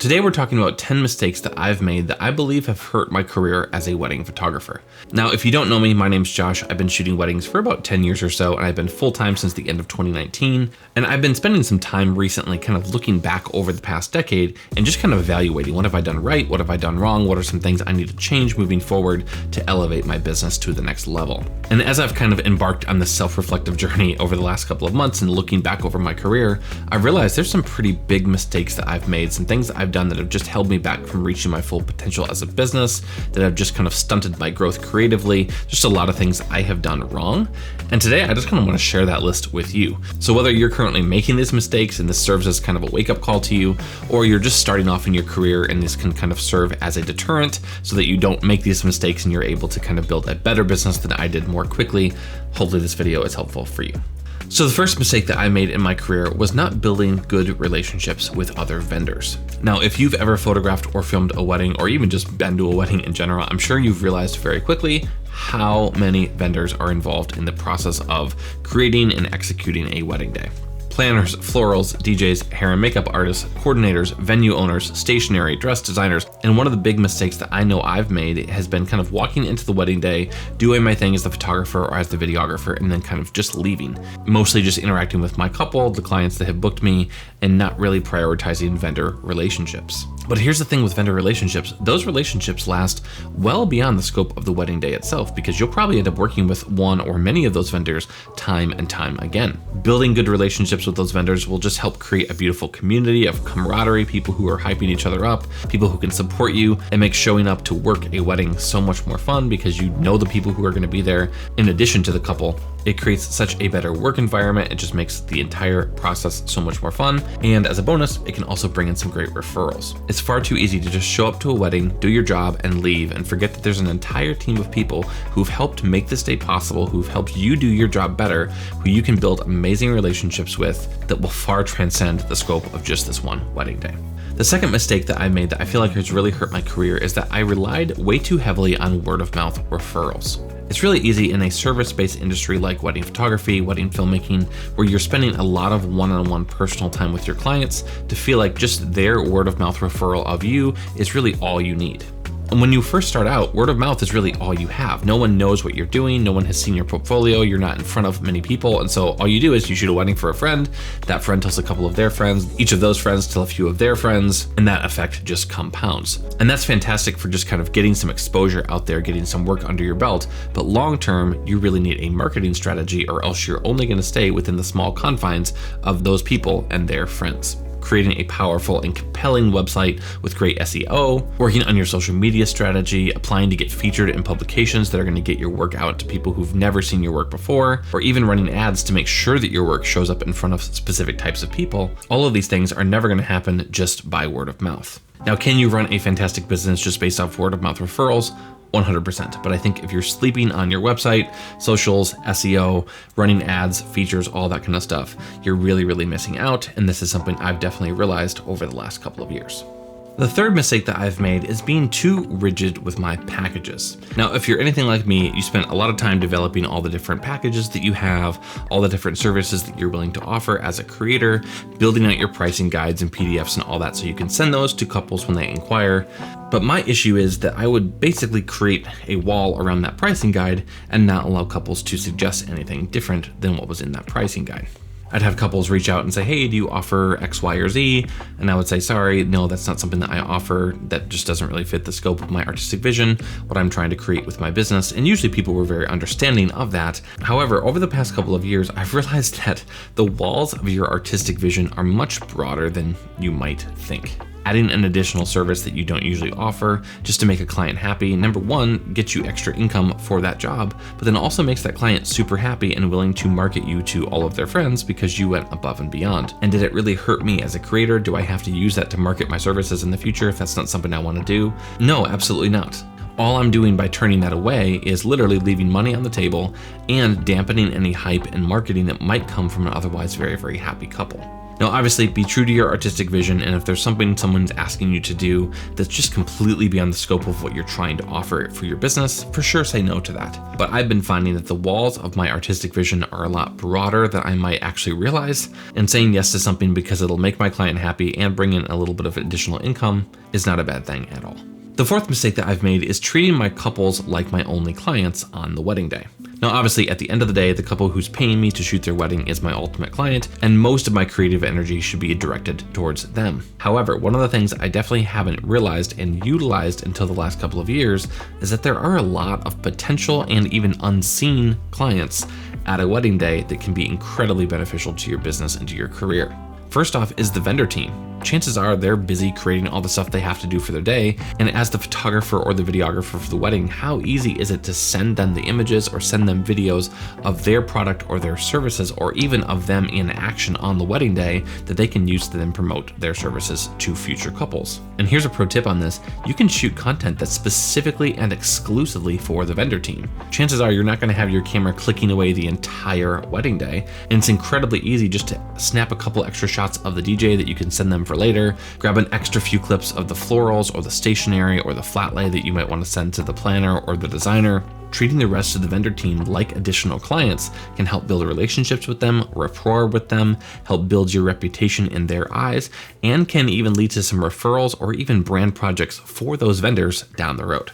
Today we're talking about 10 mistakes that I've made that I believe have hurt my career as a wedding photographer. Now, if you don't know me, my name's Josh. I've been shooting weddings for about 10 years or so, and I've been full-time since the end of 2019. And I've been spending some time recently kind of looking back over the past decade and just kind of evaluating what have I done right, what have I done wrong, what are some things I need to change moving forward to elevate my business to the next level. And as I've kind of embarked on this self-reflective journey over the last couple of months and looking back over my career, I've realized there's some pretty big mistakes that I've made, some things that I've done that have just held me back from reaching my full potential as a business, that have just kind of stunted my growth creatively, just a lot of things I have done wrong. And today I just kind of want to share that list with you. So whether you're currently making these mistakes and this serves as kind of a wake-up call to you, or you're just starting off in your career and this can kind of serve as a deterrent so that you don't make these mistakes and you're able to kind of build a better business than I did more quickly, hopefully this video is helpful for you. So the first mistake that I made in my career was not building good relationships with other vendors. Now, if you've ever photographed or filmed a wedding, or even just been to a wedding in general, I'm sure you've realized very quickly how many vendors are involved in the process of creating and executing a wedding day. Planners, florals, DJs, hair and makeup artists, coordinators, venue owners, stationery, dress designers. And one of the big mistakes that I know I've made has been kind of walking into the wedding day, doing my thing as the photographer or as the videographer, and then kind of just leaving. Mostly just interacting with my couple, the clients that have booked me, and not really prioritizing vendor relationships. But here's the thing with vendor relationships, those relationships last well beyond the scope of the wedding day itself, because you'll probably end up working with one or many of those vendors time and time again. Building good relationships with those vendors will just help create a beautiful community of camaraderie, people who are hyping each other up, people who can support you, and make showing up to work a wedding so much more fun because you know the people who are going to be there in addition to the couple. It creates such a better work environment. It just makes the entire process so much more fun. And as a bonus, it can also bring in some great referrals. It's far too easy to just show up to a wedding, do your job, and leave, and forget that there's an entire team of people who've helped make this day possible, who've helped you do your job better, who you can build amazing relationships with that will far transcend the scope of just this one wedding day. The second mistake that I made that I feel like has really hurt my career is that I relied way too heavily on word of mouth referrals. It's really easy in a service-based industry like wedding photography, wedding filmmaking, where you're spending a lot of one-on-one personal time with your clients to feel like just their word of mouth referral of you is really all you need. And when you first start out, word of mouth is really all you have. No one knows what you're doing. No one has seen your portfolio. You're not in front of many people. And so all you do is you shoot a wedding for a friend. That friend tells a couple of their friends. Each of those friends tell a few of their friends. And that effect just compounds. And that's fantastic for just kind of getting some exposure out there, getting some work under your belt. But long term, you really need a marketing strategy, or else you're only going to stay within the small confines of those people and their friends. Creating a powerful and compelling website with great SEO, working on your social media strategy, applying to get featured in publications that are going to get your work out to people who've never seen your work before, or even running ads to make sure that your work shows up in front of specific types of people. All of these things are never going to happen just by word of mouth. Now, can you run a fantastic business just based off word of mouth referrals? 100%. But I think if you're sleeping on your website, socials, SEO, running ads, features, all that kind of stuff, you're really, really missing out. And this is something I've definitely realized over the last couple of years. The third mistake that I've made is being too rigid with my packages. Now, if you're anything like me, you spend a lot of time developing all the different packages that you have, all the different services that you're willing to offer as a creator, building out your pricing guides and PDFs and all that so you can send those to couples when they inquire. But my issue is that I would basically create a wall around that pricing guide and not allow couples to suggest anything different than what was in that pricing guide. I'd have couples reach out and say, hey, do you offer X, Y, or Z? And I would say, sorry, no, that's not something that I offer. That just doesn't really fit the scope of my artistic vision, what I'm trying to create with my business. And usually people were very understanding of that. However, over the past couple of years, I've realized that the walls of your artistic vision are much broader than you might think. Adding an additional service that you don't usually offer just to make a client happy, number one, gets you extra income for that job, but then also makes that client super happy and willing to market you to all of their friends because you went above and beyond. And did it really hurt me as a creator? Do I have to use that to market my services in the future if that's not something I want to do? No, absolutely not. All I'm doing by turning that away is literally leaving money on the table and dampening any hype and marketing that might come from an otherwise very, very happy couple. Now, obviously, be true to your artistic vision, and if there's something someone's asking you to do that's just completely beyond the scope of what you're trying to offer for your business, for sure say no to that. But I've been finding that the walls of my artistic vision are a lot broader than I might actually realize, and saying yes to something because it'll make my client happy and bring in a little bit of additional income is not a bad thing at all. The fourth mistake that I've made is treating my couples like my only clients on the wedding day. Now, obviously, at the end of the day, the couple who's paying me to shoot their wedding is my ultimate client, and most of my creative energy should be directed towards them. However, one of the things I definitely haven't realized and utilized until the last couple of years is that there are a lot of potential and even unseen clients at a wedding day that can be incredibly beneficial to your business and to your career. First off is the vendor team. Chances are they're busy creating all the stuff they have to do for their day, and as the photographer or the videographer for the wedding, how easy is it to send them the images or send them videos of their product or their services, or even of them in action on the wedding day that they can use to then promote their services to future couples. And here's a pro tip on this: you can shoot content that's specifically and exclusively for the vendor team. Chances are you're not going to have your camera clicking away the entire wedding day, and it's incredibly easy just to snap a couple extra shots of the DJ that you can send them for later, grab an extra few clips of the florals or the stationery or the flat lay that you might want to send to the planner or the designer. Treating the rest of the vendor team like additional clients can help build relationships with them, rapport with them, help build your reputation in their eyes, and can even lead to some referrals or even brand projects for those vendors down the road.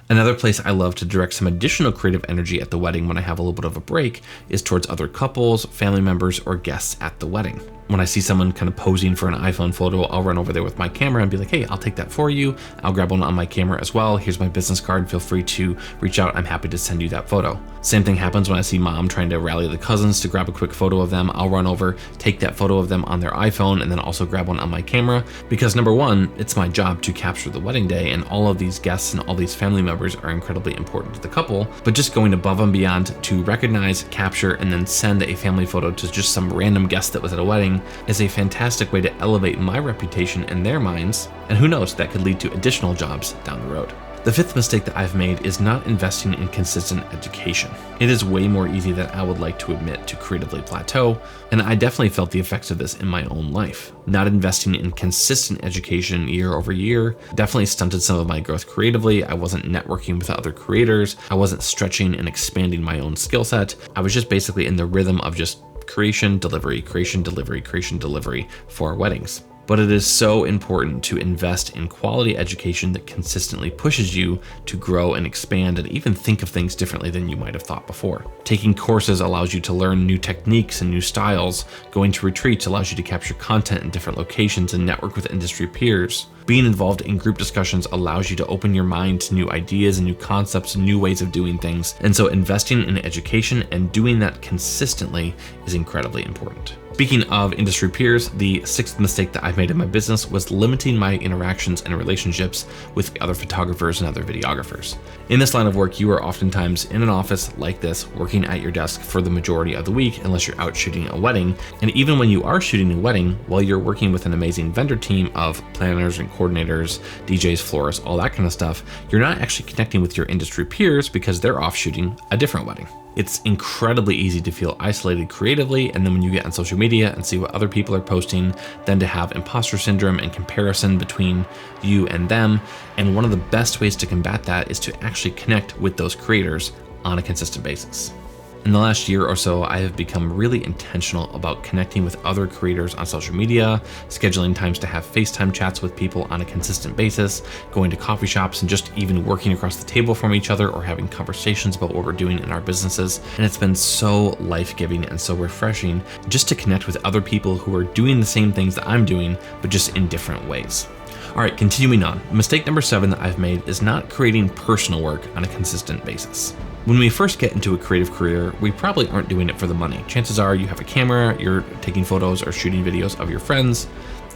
Another place I love to direct some additional creative energy at the wedding when I have a little bit of a break is towards other couples, family members, or guests at the wedding. When I see someone kind of posing for an iPhone photo, I'll run over there with my camera and be like, hey, I'll take that for you. I'll grab one on my camera as well. Here's my business card. Feel free to reach out. I'm happy to send you that photo. Same thing happens when I see mom trying to rally the cousins to grab a quick photo of them. I'll run over, take that photo of them on their iPhone, and then also grab one on my camera. Because number one, it's my job to capture the wedding day, and all of these guests and all these family members are incredibly important to the couple. But just going above and beyond to recognize, capture, and then send a family photo to just some random guest that was at a wedding is a fantastic way to elevate my reputation in their minds, and who knows, that could lead to additional jobs down the road. The fifth mistake that I've made is not investing in consistent education. It is way more easy than I would like to admit to creatively plateau, and I definitely felt the effects of this in my own life. Not investing in consistent education year over year definitely stunted some of my growth creatively. I wasn't networking with other creators. I wasn't stretching and expanding my own skill set. I was just basically in the rhythm of just creation, delivery, creation, delivery, creation, delivery for weddings. But it is so important to invest in quality education that consistently pushes you to grow and expand and even think of things differently than you might have thought before. Taking courses allows you to learn new techniques and new styles. Going to retreats allows you to capture content in different locations and network with industry peers. Being involved in group discussions allows you to open your mind to new ideas and new concepts and new ways of doing things. And so investing in education and doing that consistently is incredibly important. Speaking of industry peers, the sixth mistake that I've made in my business was limiting my interactions and relationships with other photographers and other videographers. In this line of work, you are oftentimes in an office like this, working at your desk for the majority of the week, unless you're out shooting a wedding. And even when you are shooting a wedding, while you're working with an amazing vendor team of planners and coordinators, DJs, florists, all that kind of stuff, you're not actually connecting with your industry peers because they're off shooting a different wedding. It's incredibly easy to feel isolated creatively, and then when you get on social media and see what other people are posting, then to have imposter syndrome and comparison between you and them. And one of the best ways to combat that is to actually connect with those creators on a consistent basis. In the last year or so, I have become really intentional about connecting with other creators on social media, scheduling times to have FaceTime chats with people on a consistent basis, going to coffee shops, and just even working across the table from each other or having conversations about what we're doing in our businesses. And it's been so life-giving and so refreshing just to connect with other people who are doing the same things that I'm doing, but just in different ways. All right, continuing on. Mistake number 7 that I've made is not creating personal work on a consistent basis. When we first get into a creative career, we probably aren't doing it for the money. Chances are you have a camera, you're taking photos or shooting videos of your friends,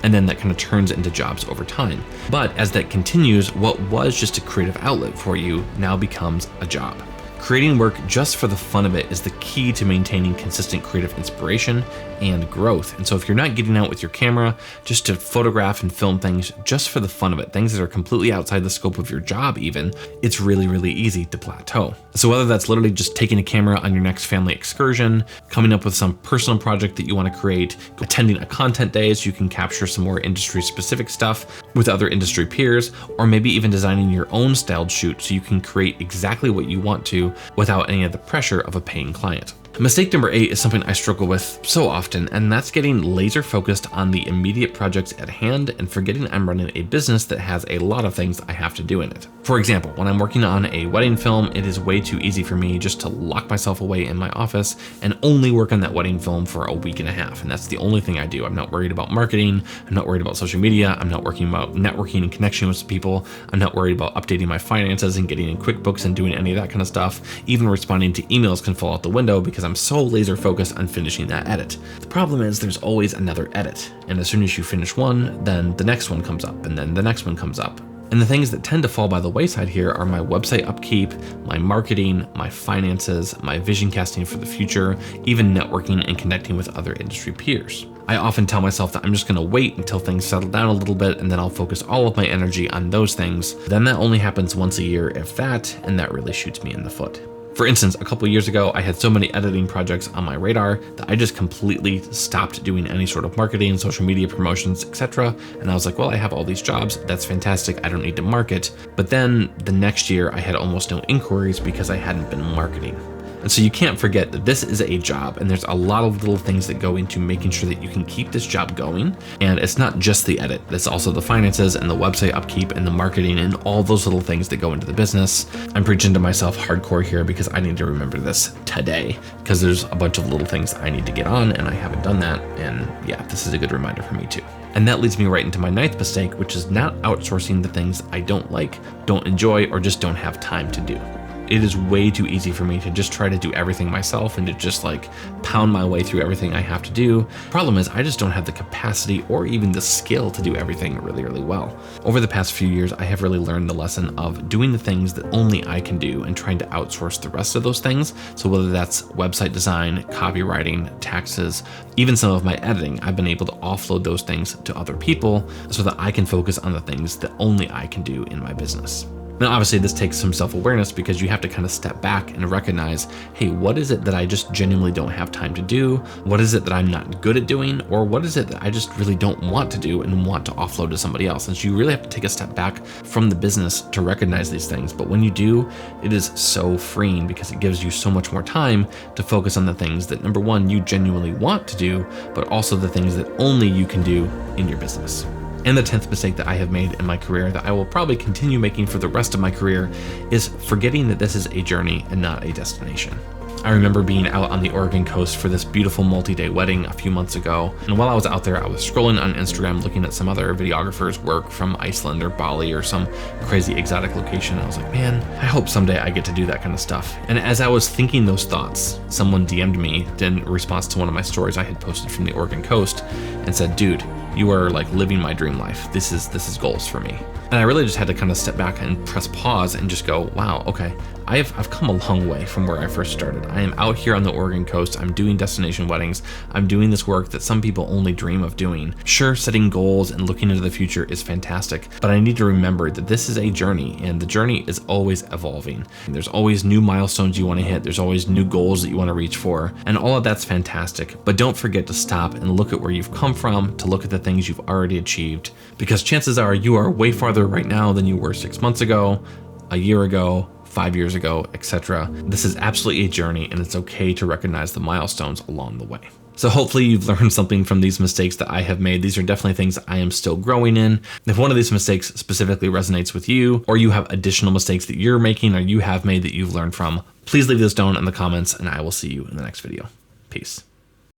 and then that kind of turns into jobs over time. But as that continues, what was just a creative outlet for you now becomes a job. Creating work just for the fun of it is the key to maintaining consistent creative inspiration and growth. And so if you're not getting out with your camera just to photograph and film things just for the fun of it, things that are completely outside the scope of your job even, it's really, really easy to plateau. So whether that's literally just taking a camera on your next family excursion, coming up with some personal project that you want to create, attending a content day so you can capture some more industry specific stuff with other industry peers, or maybe even designing your own styled shoot so you can create exactly what you want to without any of the pressure of a paying client. Mistake number 8 is something I struggle with so often, and that's getting laser focused on the immediate projects at hand and forgetting I'm running a business that has a lot of things I have to do in it. For example, when I'm working on a wedding film, it is way too easy for me just to lock myself away in my office and only work on that wedding film for a week and a half. And that's the only thing I do. I'm not worried about marketing. I'm not worried about social media. I'm not worrying about networking and connection with people. I'm not worried about updating my finances and getting in QuickBooks and doing any of that kind of stuff. Even responding to emails can fall out the window because I'm so laser focused on finishing that edit. The problem is there's always another edit. And as soon as you finish one, then the next one comes up and then the next one comes up. And the things that tend to fall by the wayside here are my website upkeep, my marketing, my finances, my vision casting for the future, even networking and connecting with other industry peers. I often tell myself that I'm just gonna wait until things settle down a little bit and then I'll focus all of my energy on those things. Then that only happens once a year, if that, and that really shoots me in the foot. For instance, a couple years ago, I had so many editing projects on my radar that I just completely stopped doing any sort of marketing, social media promotions, etc. And I was like, well, I have all these jobs. That's fantastic. I don't need to market. But then the next year I had almost no inquiries because I hadn't been marketing. And so you can't forget that this is a job and there's a lot of little things that go into making sure that you can keep this job going. And it's not just the edit, it's also the finances and the website upkeep and the marketing and all those little things that go into the business. I'm preaching to myself hardcore here because I need to remember this today because there's a bunch of little things I need to get on and I haven't done that. And yeah, this is a good reminder for me too. And that leads me right into my 9th mistake, which is not outsourcing the things I don't like, don't enjoy, or just don't have time to do. It is way too easy for me to just try to do everything myself and to just like pound my way through everything I have to do. Problem is, I just don't have the capacity or even the skill to do everything really, really well. Over the past few years, I have really learned the lesson of doing the things that only I can do and trying to outsource the rest of those things. So whether that's website design, copywriting, taxes, even some of my editing, I've been able to offload those things to other people so that I can focus on the things that only I can do in my business. Now, obviously, this takes some self-awareness because you have to kind of step back and recognize, hey, what is it that I just genuinely don't have time to do? What is it that I'm not good at doing? Or what is it that I just really don't want to do and want to offload to somebody else? And so you really have to take a step back from the business to recognize these things. But when you do, it is so freeing because it gives you so much more time to focus on the things that, number one, you genuinely want to do, but also the things that only you can do in your business. And the 10th mistake that I have made in my career that I will probably continue making for the rest of my career is forgetting that this is a journey and not a destination. I remember being out on the Oregon coast for this beautiful multi-day wedding a few months ago. And while I was out there, I was scrolling on Instagram looking at some other videographers' work from Iceland or Bali or some crazy exotic location. I was like, man, I hope someday I get to do that kind of stuff. And as I was thinking those thoughts, someone DM'd me in response to one of my stories I had posted from the Oregon coast and said, dude, you are like living my dream life. This is goals for me. And I really just had to kind of step back and press pause and just go, wow, okay, I've come a long way from where I first started. I am out here on the Oregon coast. I'm doing destination weddings. I'm doing this work that some people only dream of doing. Sure, setting goals and looking into the future is fantastic, but I need to remember that this is a journey and the journey is always evolving. And there's always new milestones you want to hit. There's always new goals that you want to reach for. And all of that's fantastic, but don't forget to stop and look at where you've come from, to look at the things you've already achieved, because chances are you are way farther right now than you were 6 months ago, a year ago, 5 years ago, etc. This is absolutely a journey and it's okay to recognize the milestones along the way. So hopefully you've learned something from these mistakes that I have made. These are definitely things I am still growing in. If one of these mistakes specifically resonates with you, or you have additional mistakes that you're making or you have made that you've learned from, please leave those down in the comments and I will see you in the next video. Peace.